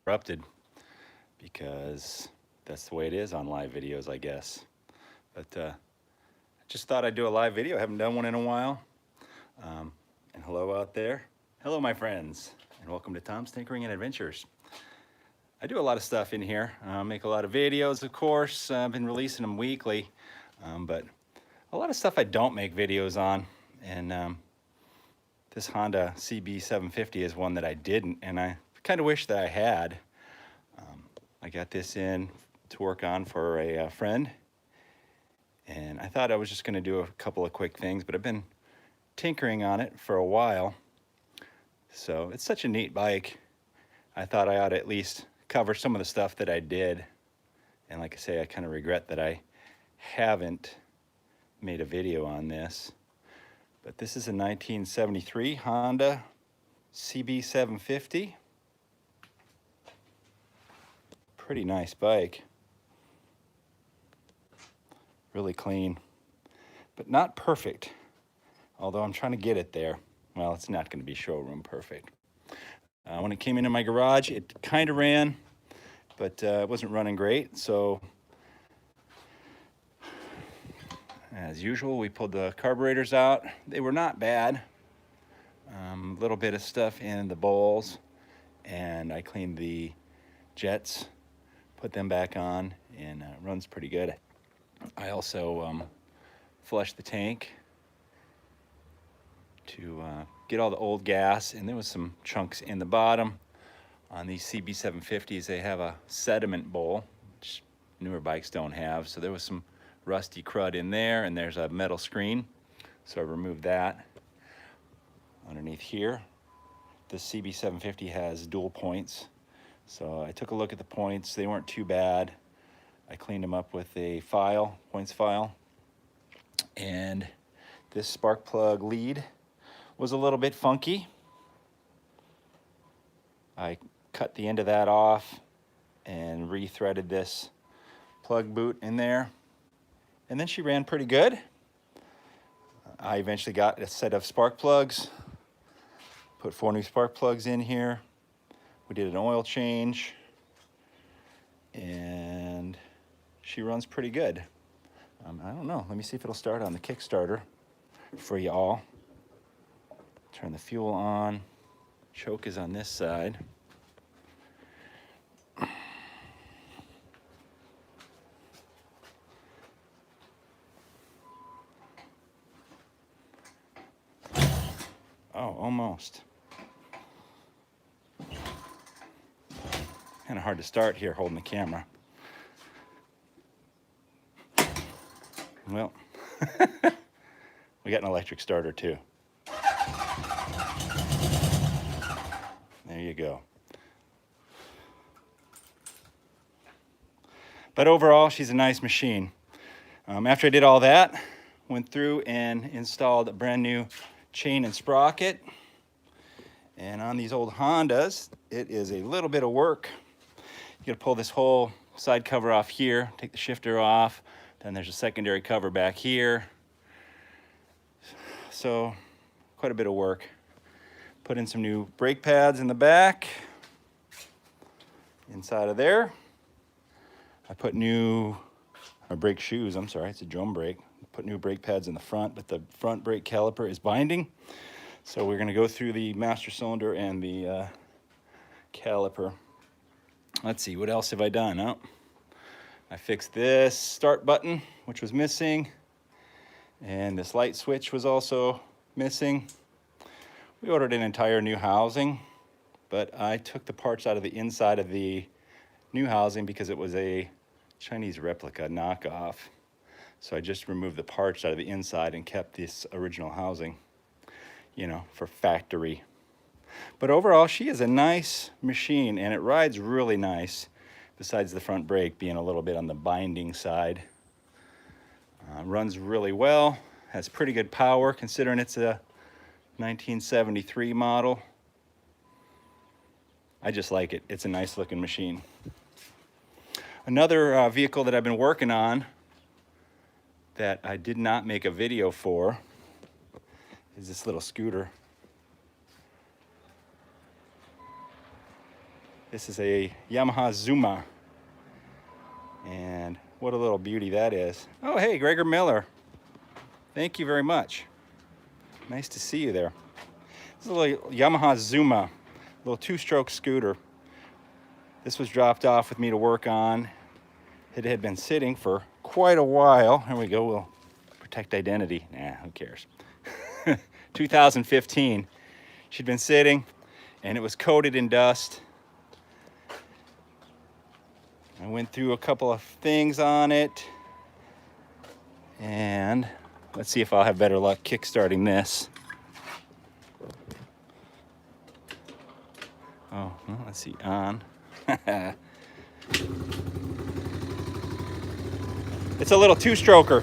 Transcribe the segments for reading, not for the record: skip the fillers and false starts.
interrupted because that's the way it is on live videos, I guess. But I just thought I'd do a live video. I haven't done one in a while. And hello out there. Hello, my friends, and welcome to Tom's Tinkering and Adventures. I do a lot of stuff in here. Make a lot of videos, of course. I've been releasing them weekly, but a lot of stuff I don't make videos on. And this Honda CB750 is one that I didn't, and I kind of wish that I had. I got this in to work on for a friend, and I thought I was just going to do a couple of quick things, but I've been tinkering on it for a while. So it's such a neat bike. I thought I ought to at least cover some of the stuff that I did. And like I say, I kind of regret that I haven't made a video on this. But this is a 1973 Honda CB750. Pretty nice bike. Really clean, but not perfect. Although I'm trying to get it there. Well, it's not going to be showroom perfect. When it came into my garage, it kind of ran, but it wasn't running great. So as usual, we pulled the carburetors out. They were not bad. A little bit of stuff in the bowls, and I cleaned the jets, put them back on, and it runs pretty good. I also flushed the tank to get all the old gas, and there was some chunks in the bottom. On these CB750s, they have a sediment bowl, which newer bikes don't have, so there was some rusty crud in there, and there's a metal screen, so I removed that. Underneath here, the CB750 has dual points, so I took a look at the points. They weren't too bad. I cleaned them up with a file, points file, and this spark plug lead was a little bit funky. I cut the end of that off and re-threaded this plug boot in there, and then she ran pretty good. I eventually got a set of spark plugs, put 4 new spark plugs in here. We did an oil change, and she runs pretty good. I don't know, let me see if it'll start on the Kickstarter for you all. Turn the fuel on. Choke is on this side. Oh, almost. Kind of hard to start here holding the camera. Well, we got an electric starter too. There you go. But overall, she's a nice machine. After I did all that, went through and installed a brand new chain and sprocket. And on these old Hondas, it is a little bit of work. You gotta pull this whole side cover off here, take the shifter off, then there's a secondary cover back here. So, quite a bit of work. Put in some new brake pads in the back, inside of there. I put new, or brake shoes, I'm sorry, it's a drum brake. Put new brake pads in the front, but the front brake caliper is binding. So we're gonna go through the master cylinder and the caliper. Let's see, what else have I done? Oh, I fixed this start button, which was missing. And this light switch was also missing. We ordered an entire new housing, but I took the parts out of the inside of the new housing because it was a Chinese replica knockoff. So I just removed the parts out of the inside and kept this original housing, you know, for factory. But overall, she is a nice machine, and it rides really nice, besides the front brake being a little bit on the binding side. Runs really well, has pretty good power considering it's a 1973 model. I just like it. It's a nice looking machine. Another vehicle that I've been working on that I did not make a video for is this little scooter. This is a Yamaha Zuma. And what a little beauty that is. Oh, hey, Gregor Miller. Thank you very much. Nice to see you there. This is a little Yamaha Zuma, a little two-stroke scooter. This was dropped off with me to work on. It had been sitting for quite a while. Here we go, we'll protect identity. Nah, who cares? 2015. She'd been sitting and it was coated in dust. I went through a couple of things on it, and let's see if I'll have better luck kickstarting this. Oh, well, let's see, on. It's a little two-stroker.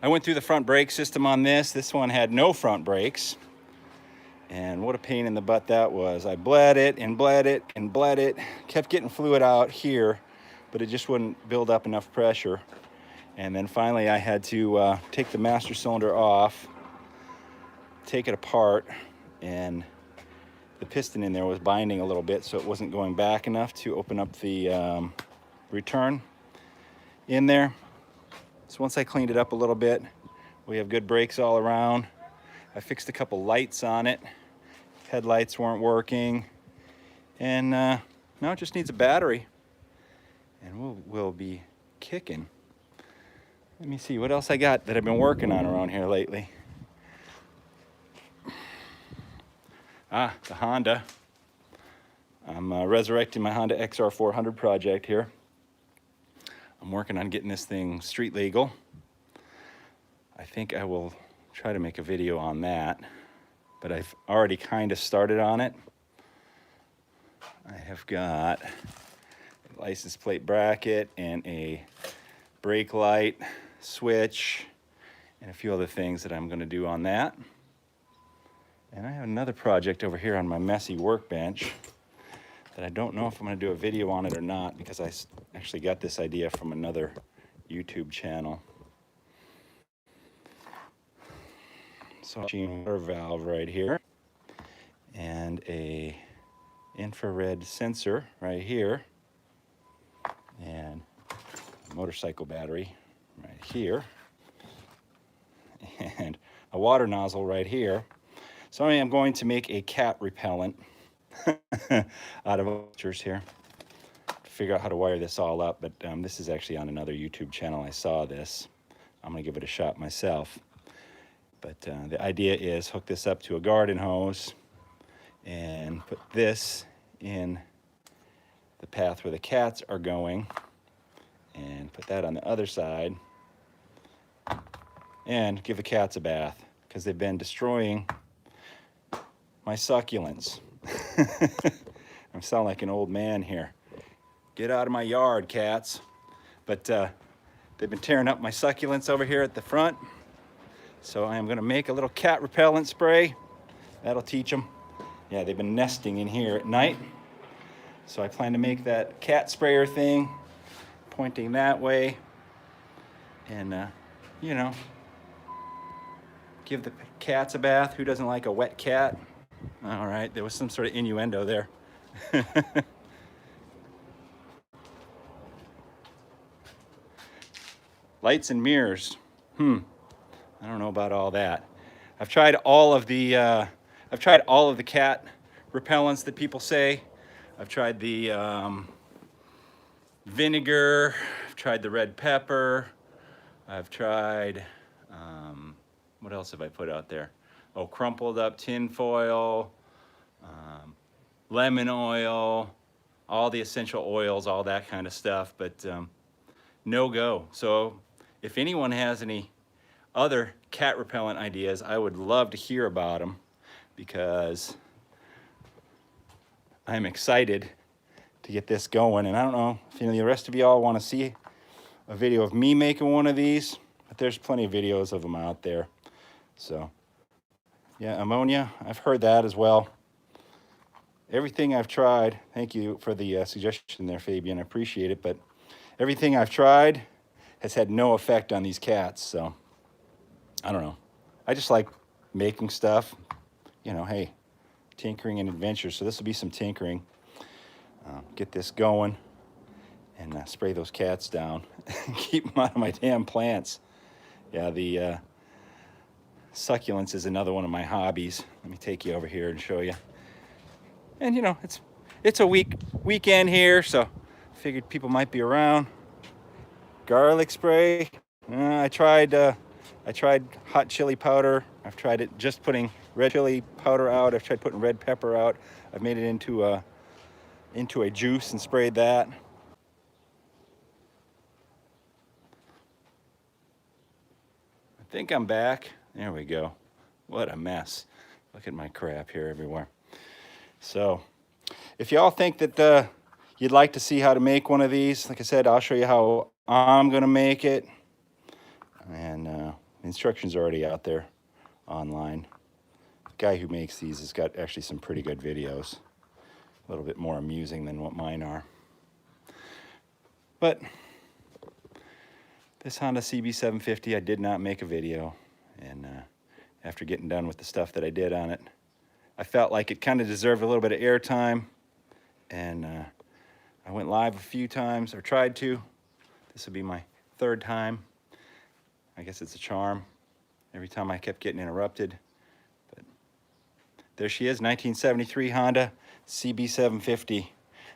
I went through the front brake system on this. This one had no front brakes. And what a pain in the butt that was. I bled it and bled it and bled it. Kept getting fluid out here, but it just wouldn't build up enough pressure. And then finally I had to take the master cylinder off, take it apart, and the piston in there was binding a little bit, so it wasn't going back enough to open up the return in there. So once I cleaned it up a little bit, we have good brakes all around. I fixed a couple lights on it. Headlights weren't working. And now it just needs a battery. And we'll be kicking. Let me see what else I got that I've been working on around here lately. The Honda. I'm resurrecting my Honda XR400 project here. I'm working on getting this thing street legal. I think I will try to make a video on that, but I've already kind of started on it. I have got a license plate bracket and a brake light switch and a few other things that I'm going to do on that. And I have another project over here on my messy workbench that I don't know if I'm going to do a video on it or not, because I actually got this idea from another YouTube channel. So water valve right here, and a infrared sensor right here, and a motorcycle battery right here, and a water nozzle right here. So I am going to make a cat repellent out of pictures here to figure out how to wire this all up, but this is actually on another YouTube channel. I saw this. I'm gonna give it a shot myself. But the idea is hook this up to a garden hose and put this in the path where the cats are going, and put that on the other side, and give the cats a bath because they've been destroying my succulents. I'm sounding like an old man here. Get out of my yard, cats. But they've been tearing up my succulents over here at the front. So I am gonna make a little cat repellent spray. That'll teach them. Yeah, they've been nesting in here at night. So I plan to make that cat sprayer thing, pointing that way. And, you know, give the cats a bath. Who doesn't like a wet cat? All right, there was some sort of innuendo there. Lights and mirrors. I don't know about all that. I've tried all of the cat repellents that people say. I've tried the vinegar. I've tried the red pepper. I've tried what else have I put out there? Oh, crumpled up tin foil, lemon oil, all the essential oils, all that kind of stuff, but no go. So if anyone has any other cat repellent ideas, I would love to hear about them, because I'm excited to get this going. And I don't know if the rest of y'all want to see a video of me making one of these, but there's plenty of videos of them out there. So yeah, ammonia, I've heard that as well. Everything I've tried, thank you for the suggestion there, Fabian, I appreciate it, but everything I've tried has had no effect on these cats, so I don't know. I just like making stuff, you know, hey, tinkering and adventure. So this will be some tinkering. Get this going and spray those cats down. Keep them out of my damn plants. Yeah, the succulents is another one of my hobbies. Let me take you over here and show you. And you know, it's a weekend here, so figured people might be around. Garlic spray. I tried hot chili powder. I've tried it just putting red chili powder out. I've tried putting red pepper out. I've made it into a juice and sprayed that. I think I'm back. There we go. What a mess. Look at my crap here everywhere. So if y'all think that you'd like to see how to make one of these, like I said, I'll show you how I'm gonna make it. And instructions are already out there online. The guy who makes these has got actually some pretty good videos. A little bit more amusing than what mine are. But this Honda CB750, I did not make a video. And after getting done with the stuff that I did on it, I felt like it kind of deserved a little bit of airtime. And I went live a few times, or tried to. This will be my third time. I guess it's a charm. Every time I kept getting interrupted. But there she is, 1973 Honda CB750.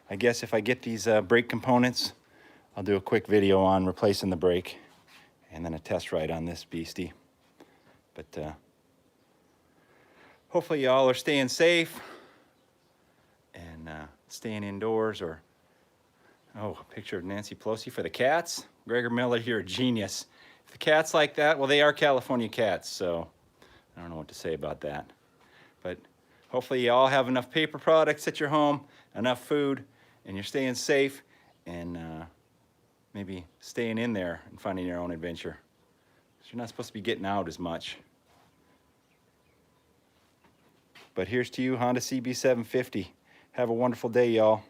I guess if I get these brake components, I'll do a quick video on replacing the brake and then a test ride on this beastie. But hopefully y'all are staying safe and staying indoors. Or, oh, a picture of Nancy Pelosi for the cats. Gregor Miller, you're a genius. If the cats like that, well, they are California cats, so I don't know what to say about that. But hopefully you all have enough paper products at your home, enough food, and you're staying safe and maybe staying in there and finding your own adventure. You're not supposed to be getting out as much. But here's to you, Honda CB750. Have a wonderful day, y'all.